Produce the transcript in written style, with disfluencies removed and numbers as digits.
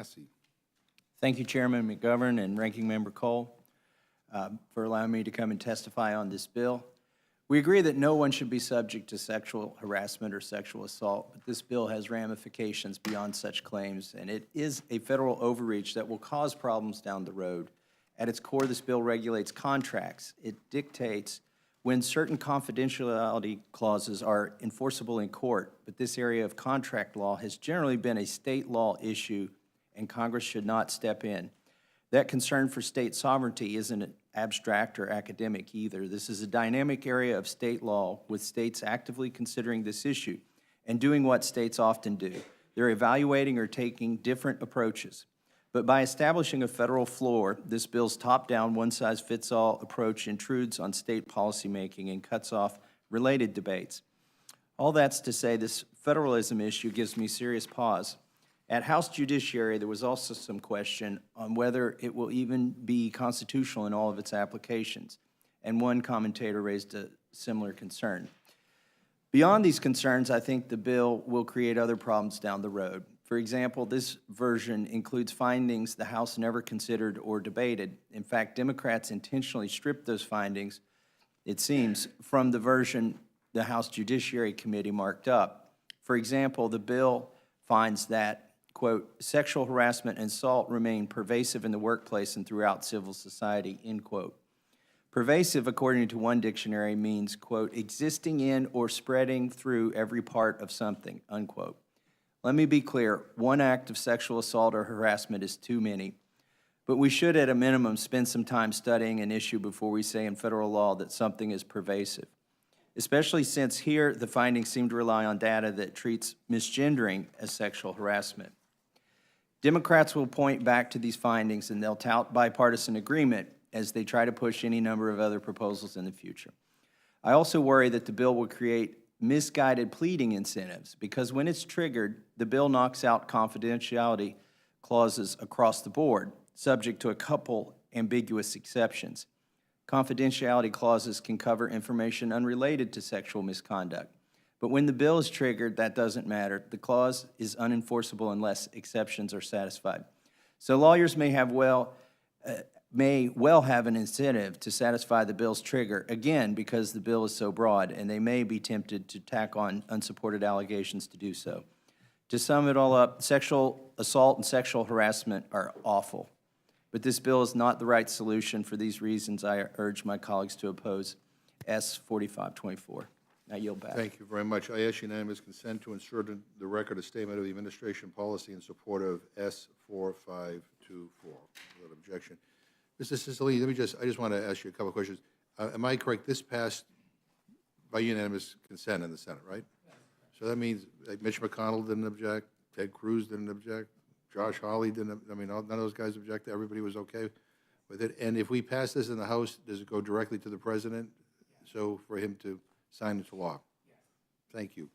Massey. Thank you, Chairman McGovern and Ranking Member Cole, for allowing me to come and testify on this bill. We agree that no one should be subject to sexual harassment or sexual assault, but this bill has ramifications beyond such claims, and it is a federal overreach that will cause problems down the road. At its core, this bill regulates contracts. It dictates when certain confidentiality clauses are enforceable in court, but this area of contract law has generally been a state law issue, and Congress should not step in. That concern for state sovereignty isn't abstract or academic either. This is a dynamic area of state law with states actively considering this issue and doing what states often do. They're evaluating or taking different approaches. But by establishing a federal floor, this bill's top-down, one-size-fits-all approach intrudes on state policymaking and cuts off related debates. All that's to say this federalism issue gives me serious pause. At House Judiciary, there was also some question on whether it will even be constitutional in all of its applications, and one commentator raised a similar concern. Beyond these concerns, I think the bill will create other problems down the road. For example, this version includes findings the House never considered or debated. In fact, Democrats intentionally stripped those findings, it seems, from the version the House Judiciary Committee marked up. For example, the bill finds that, quote, sexual harassment and assault remain pervasive in the workplace and throughout civil society, end quote. Pervasive, according to one dictionary, means, quote, existing in or spreading through every part of something, unquote. Let me be clear, one act of sexual assault or harassment is too many, but we should at a minimum spend some time studying an issue before we say in federal law that something is pervasive, especially since here the findings seem to rely on data that treats misgendering as sexual harassment. Democrats will point back to these findings and they'll tout bipartisan agreement as they try to push any number of other proposals in the future. I also worry that the bill will create misguided pleading incentives because when it's triggered, the bill knocks out confidentiality clauses across the board, subject to a couple ambiguous exceptions. Confidentiality clauses can cover information unrelated to sexual misconduct. But when the bill is triggered, that doesn't matter. The clause is unenforceable unless exceptions are satisfied. So lawyers may well have an incentive to satisfy the bill's trigger, again, because the bill is so broad, and they may be tempted to tack on unsupported allegations to do so. To sum it all up, sexual assault and sexual harassment are awful, but this bill is not the right solution. For these reasons, I urge my colleagues to oppose S. 4524. I yield back. Thank you very much. I ask unanimous consent to insert in the record a statement of the administration policy in support of S. 4524. Without objection. Mr. Cicilline, I just want to ask you a couple of questions. Am I correct? This passed by unanimous consent in the Senate, right? So that means like Mitch McConnell didn't object, Ted Cruz didn't object, Josh Hawley didn't. I mean, none of those guys objected. Everybody was okay with it. And if we pass this in the House, does it go directly to the president? So for him to sign into law? Thank you.